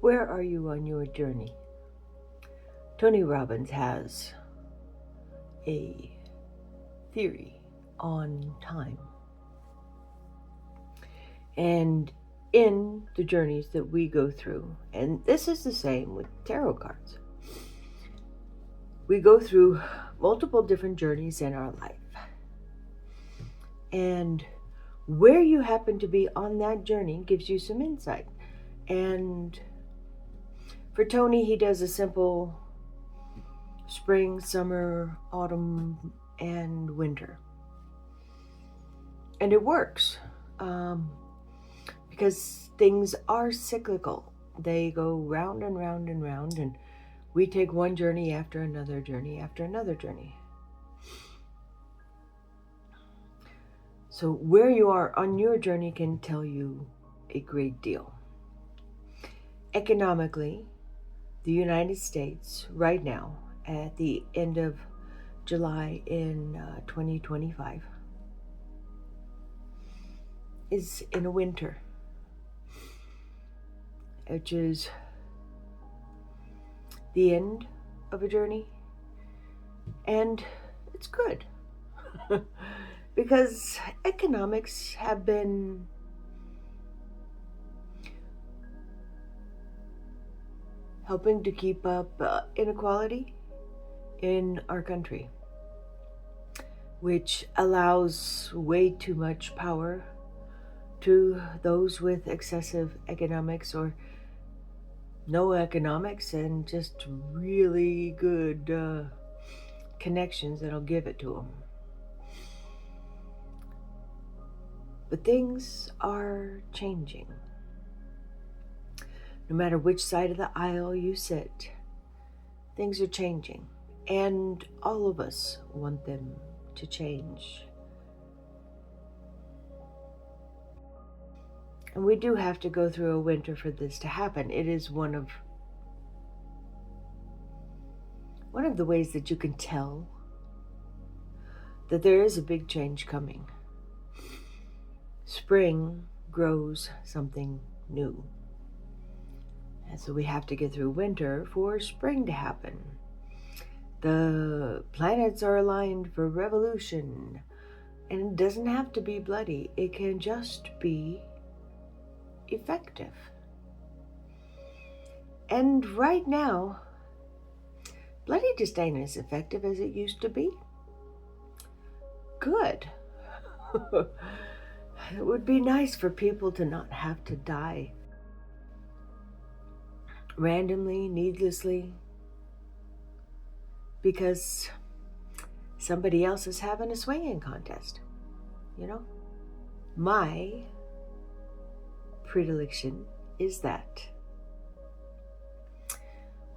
Where are you on your journey? Tony Robbins has a theory on time. And in the journeys that we go through, and this is the same with tarot cards, we go through multiple different journeys in our life. And where you happen to be on that journey gives you some insight. And for Tony, he does a simple spring, summer, autumn, and winter. And it works because things are cyclical. They go round and round and round, and we take one journey after another journey after another journey. So where you are on your journey can tell you a great deal. Economically, the United States right now, at the end of July in 2025, is in a winter, which is the end of a journey, and it's good because economics have been helping to keep up inequality in our country, which allows way too much power to those with excessive economics or no economics and just really good connections that'll give it to them. But things are changing. No matter which side of the aisle you sit, things are changing. And all of us want them to change. And we do have to go through a winter for this to happen. It is one of the ways that you can tell that there is a big change coming. Spring grows something new. And so we have to get through winter for spring to happen. The planets are aligned for revolution. And it doesn't have to be bloody. It can just be effective. And right now, bloody just ain't as effective as it used to be. Good. It would be nice for people to not have to die randomly, needlessly, because somebody else is having a swinging contest, you know? My predilection is that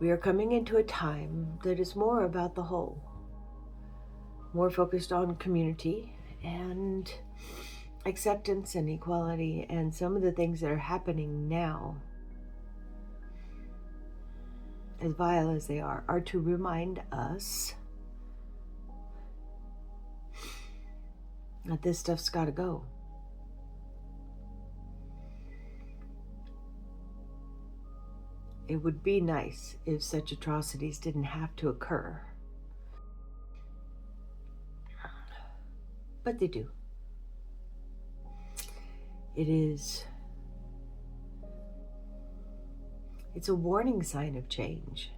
we are coming into a time that is more about the whole, more focused on community and acceptance and equality, and some of the things that are happening now, as vile as they are to remind us that this stuff's got to go. It would be nice if such atrocities didn't have to occur. But they do. It's a warning sign of change.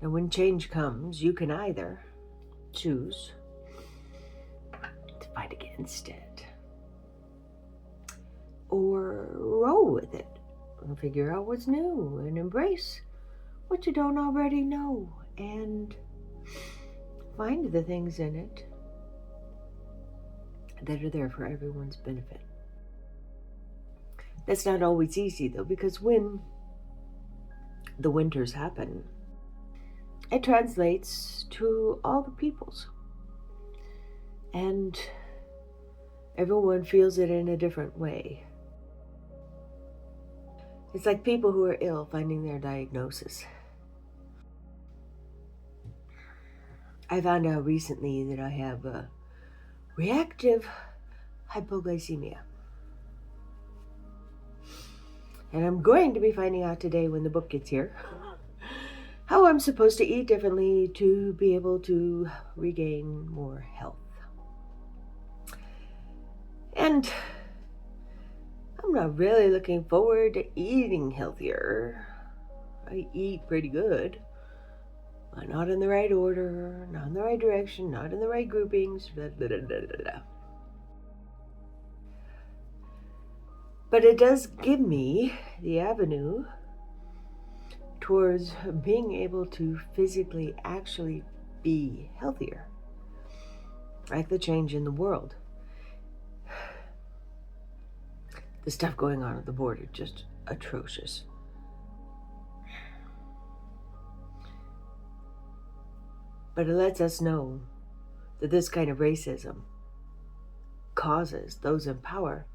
Now, when change comes, you can either choose to fight against it or roll with it and figure out what's new and embrace what you don't already know and find the things in it that are there for everyone's benefit. That's not always easy, though, because when the winters happen, it translates to all the peoples. And everyone feels it in a different way. It's like people who are ill finding their diagnosis. I found out recently that I have reactive hypoglycemia. And I'm going to be finding out today when the book gets here how I'm supposed to eat differently to be able to regain more health. And I'm not really looking forward to eating healthier. I eat pretty good, but not in the right order, not in the right direction, not in the right groupings, blah, blah, blah, blah, blah. But it does give me the avenue towards being able to physically actually be healthier, like the change in the world. The stuff going on at the border, just atrocious. But it lets us know that this kind of racism causes those in power,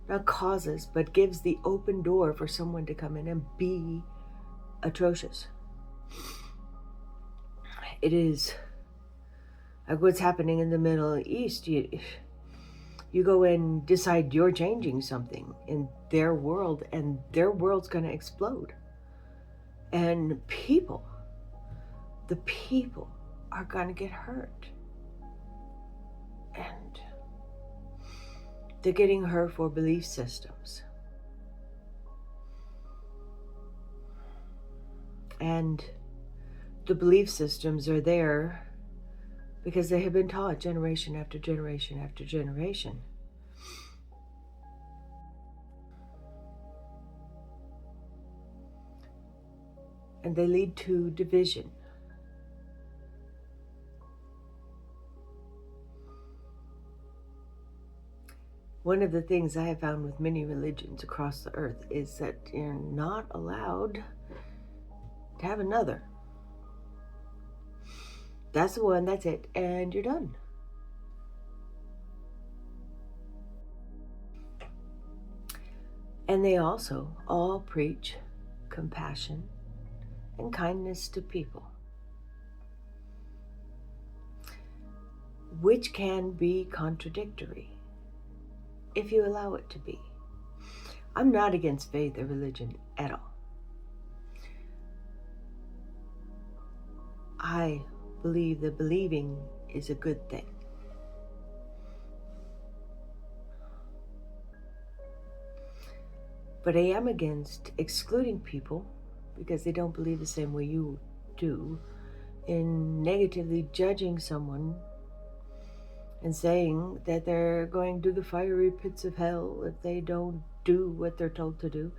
not causes, but gives the open door for someone to come in and be atrocious. It is like what's happening in the Middle East. You go and decide you're changing something in their world, and their world's going to explode. And the people are going to get hurt. And they're getting hurt for belief systems. And the belief systems are there because they have been taught generation after generation after generation. And they lead to division. One of the things I have found with many religions across the earth is that you're not allowed to have another. That's the one, that's it, and you're done. And they also all preach compassion and kindness to people, which can be contradictory if you allow it to be. I'm not against faith or religion at all. I believe that believing is a good thing. But I am against excluding people because they don't believe the same way you do, in negatively judging someone and saying that they're going to the fiery pits of hell if they don't do what they're told to do.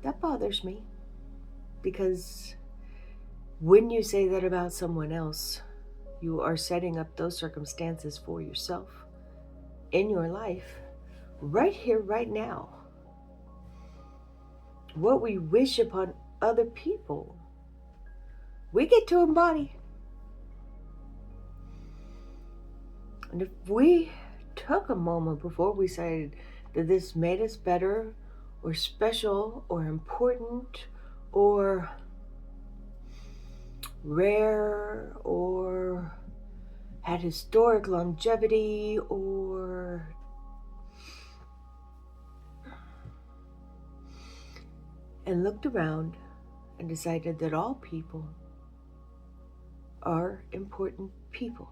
That bothers me, because when you say that about someone else, you are setting up those circumstances for yourself in your life, right here, right now. What we wish upon other people, we get to embody. And if we took a moment before we decided that this made us better or special or important or rare or had historic longevity or and looked around and decided that all people are important people.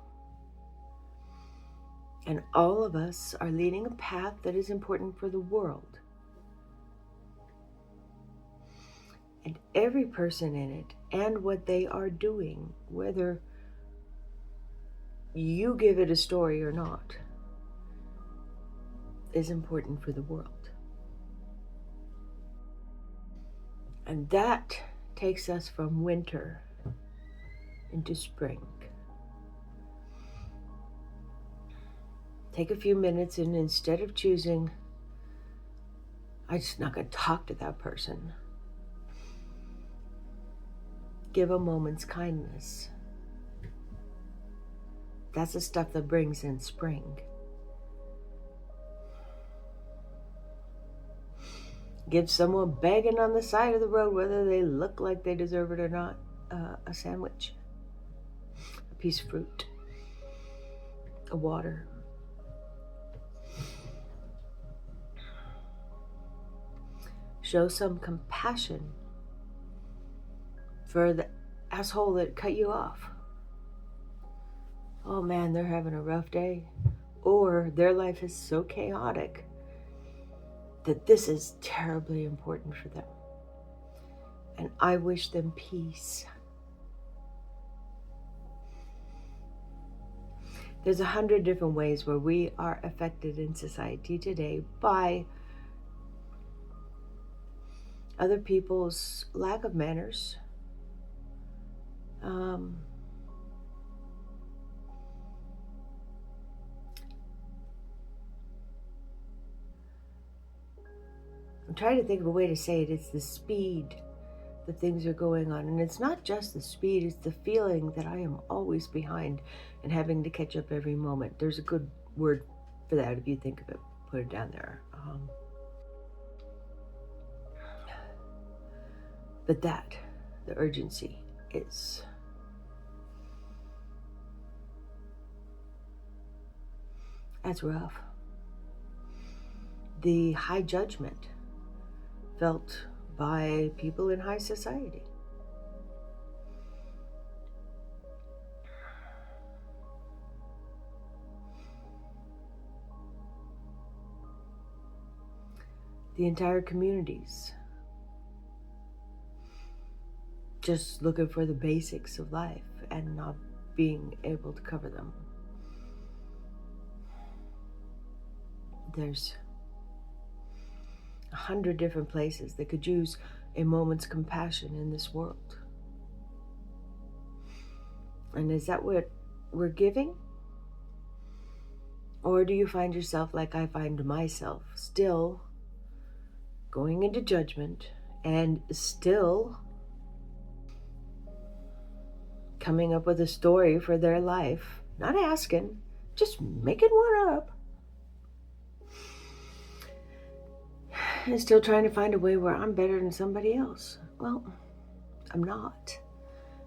And all of us are leading a path that is important for the world. And every person in it and what they are doing, whether you give it a story or not, is important for the world. And that takes us from winter into spring. Take a few minutes, and instead of choosing, I'm just not going to talk to that person, give a moment's kindness. That's the stuff that brings in spring. Give someone begging on the side of the road, whether they look like they deserve it or not, a sandwich, a piece of fruit, a water. show some compassion for the asshole that cut you off. Oh man, they're having a rough day. Or their life is so chaotic that this is terribly important for them. And I wish them peace. There's 100 different ways where we are affected in society today by other people's lack of manners, I'm trying to think of a way to say it. It's the speed that things are going on. And it's not just the speed, it's the feeling that I am always behind and having to catch up every moment. There's a good word for that if you think of it. Put it down there. But the urgency is that's rough. The high judgment felt by people in high society. The entire communities just looking for the basics of life and not being able to cover them. There's 100 different places that could use a moment's compassion in this world. And is that what we're giving? Or do you find yourself like I find myself, still going into judgment and still coming up with a story for their life, not asking, just making one up, and still trying to find a way where I'm better than somebody else? Well, I'm not.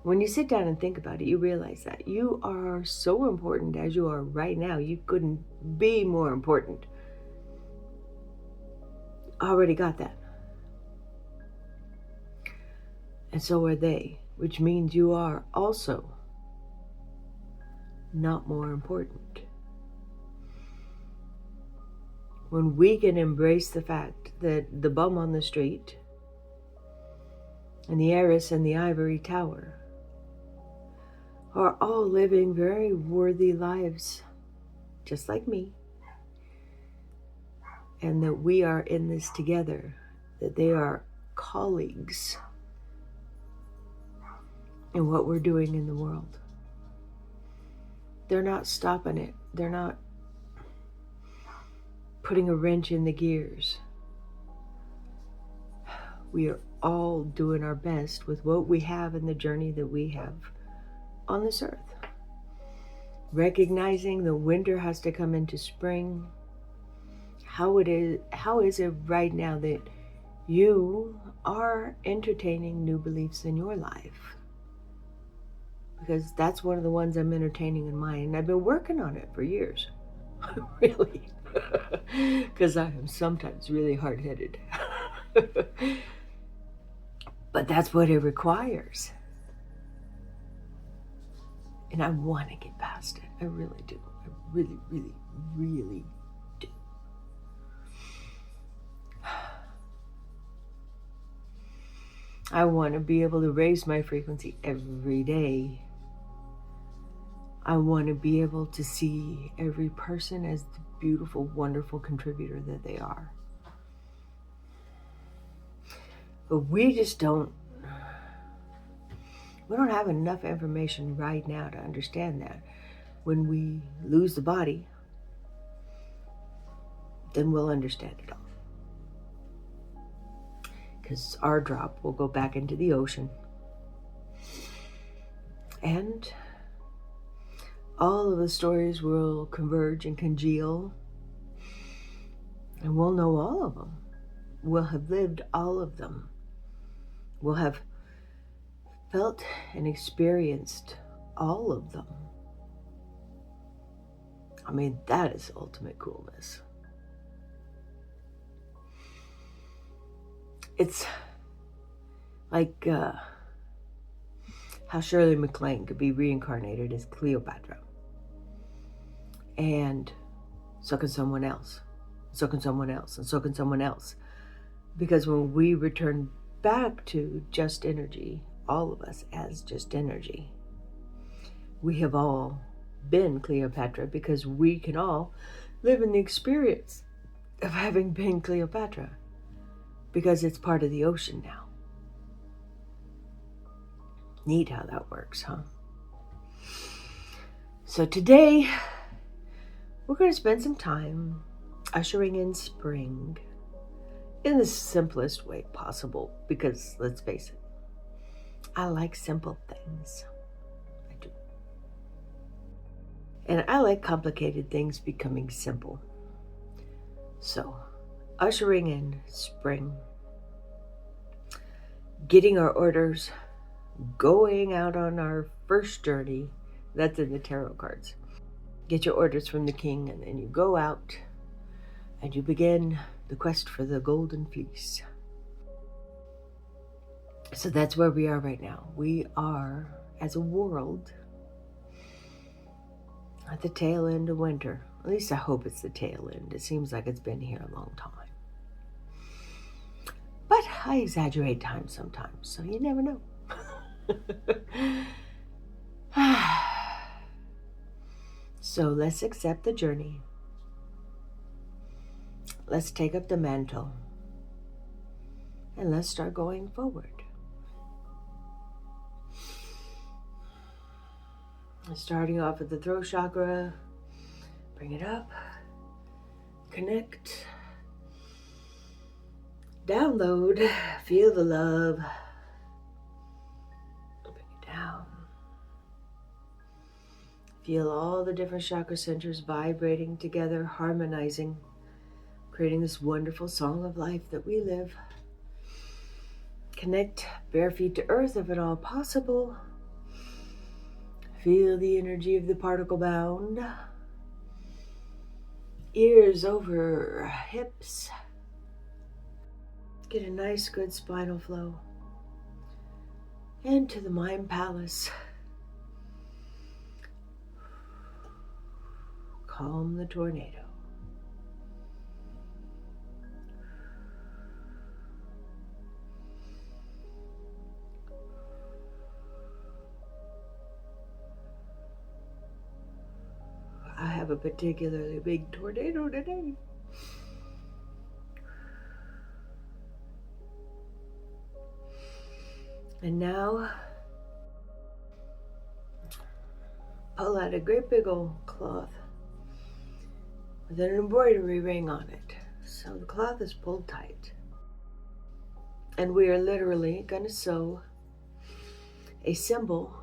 When you sit down and think about it, you realize that you are so important as you are right now. You couldn't be more important. Already got that. And so are they, which means you are also not more important. When we can embrace the fact that the bum on the street and the heiress in the ivory tower are all living very worthy lives, just like me, and that we are in this together, that they are colleagues in what we're doing in the world. They're not stopping it. They're not putting a wrench in the gears. We are all doing our best with what we have and the journey that we have on this earth. Recognizing the winter has to come into spring. How is it right now that you are entertaining new beliefs in your life? Because that's one of the ones I'm entertaining in mine. And I've been working on it for years. Really. Because I am sometimes really hard-headed. But that's what it requires. And I want to get past it. I really do. I really, really, really do. I want to be able to raise my frequency every day. I want to be able to see every person as the beautiful, wonderful contributor that they are. But we don't have enough information right now to understand that. When we lose the body, then we'll understand it all. Because our drop will go back into the ocean. And all of the stories will converge and congeal. And we'll know all of them. We'll have lived all of them. We'll have felt and experienced all of them. I mean, that is ultimate coolness. It's like how Shirley MacLaine could be reincarnated as Cleopatra. And so can someone else. So can someone else. And so can someone else. Because when we return back to just energy, all of us as just energy, we have all been Cleopatra because we can all live in the experience of having been Cleopatra because it's part of the ocean now. Neat how that works, huh? So today, we're going to spend some time ushering in spring in the simplest way possible because, let's face it, I like simple things. I do. And I like complicated things becoming simple. So, ushering in spring, getting our orders, going out on our first journey. That's in the tarot cards. Get your orders from the king, and then you go out and you begin the quest for the golden fleece. So that's where we are right now. We are, as a world, at the tail end of winter. At least I hope it's the tail end. It seems like it's been here a long time. But I exaggerate time sometimes, so you never know. So let's accept the journey. Let's take up the mantle. And let's start going forward. Starting off at the throat chakra. Bring it up. Connect. Download. Feel the love. Bring it down. Feel all the different chakra centers vibrating together, harmonizing, creating this wonderful song of life that we live. Connect bare feet to earth if at all possible. Feel the energy of the particle bound. Ears over hips. Get a nice good spinal flow. Into the mind palace. Calm the tornado. I have a particularly big tornado today. And now, pull out a great big old cloth with an embroidery ring on it. So the cloth is pulled tight. And we are literally going to sew a symbol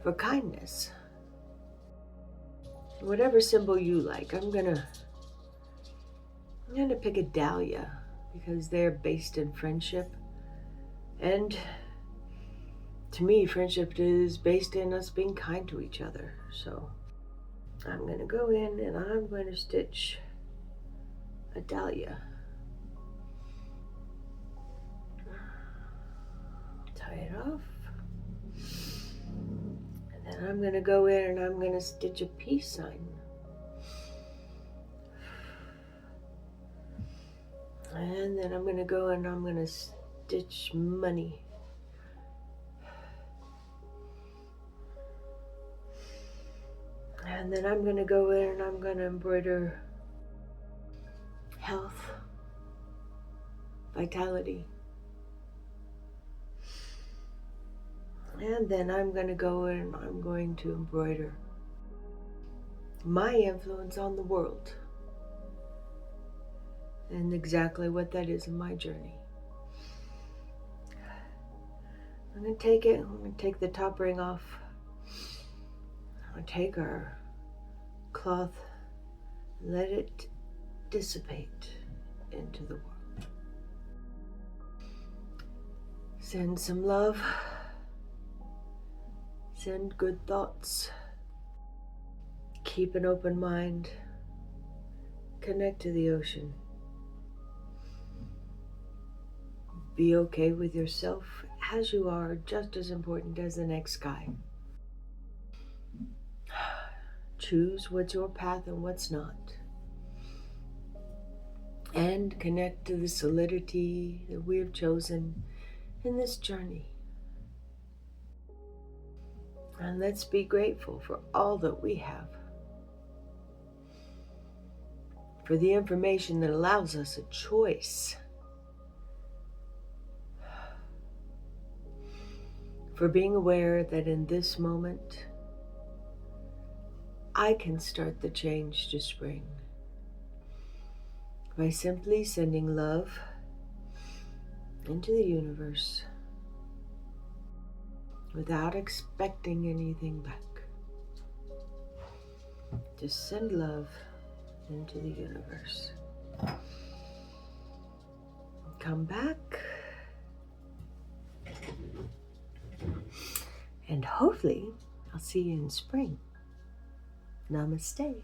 for kindness. Whatever symbol you like. I'm gonna pick a dahlia because they're based in friendship. And to me, friendship is based in us being kind to each other. So I'm going to go in and I'm going to stitch a dahlia. Tie it off. And then I'm going to go in and I'm going to stitch a peace sign. And then I'm going to go and I'm going to stitch money. And then I'm going to go in and I'm going to embroider health, vitality. And then I'm going to go in and I'm going to embroider my influence on the world. And exactly what that is in my journey. I'm going to take it, I'm going to take the top ring off. I'm going to take our cloth, let it dissipate into the world. Send some love, send good thoughts, keep an open mind, connect to the ocean. be okay with yourself as you are, just as important as the next guy. Choose what's your path and what's not. And connect to the solidity that we have chosen in this journey. And let's be grateful for all that we have. For the information that allows us a choice. For being aware that in this moment, I can start the change to spring by simply sending love into the universe without expecting anything back. Just send love into the universe. Come back. And hopefully, I'll see you in spring. Namaste.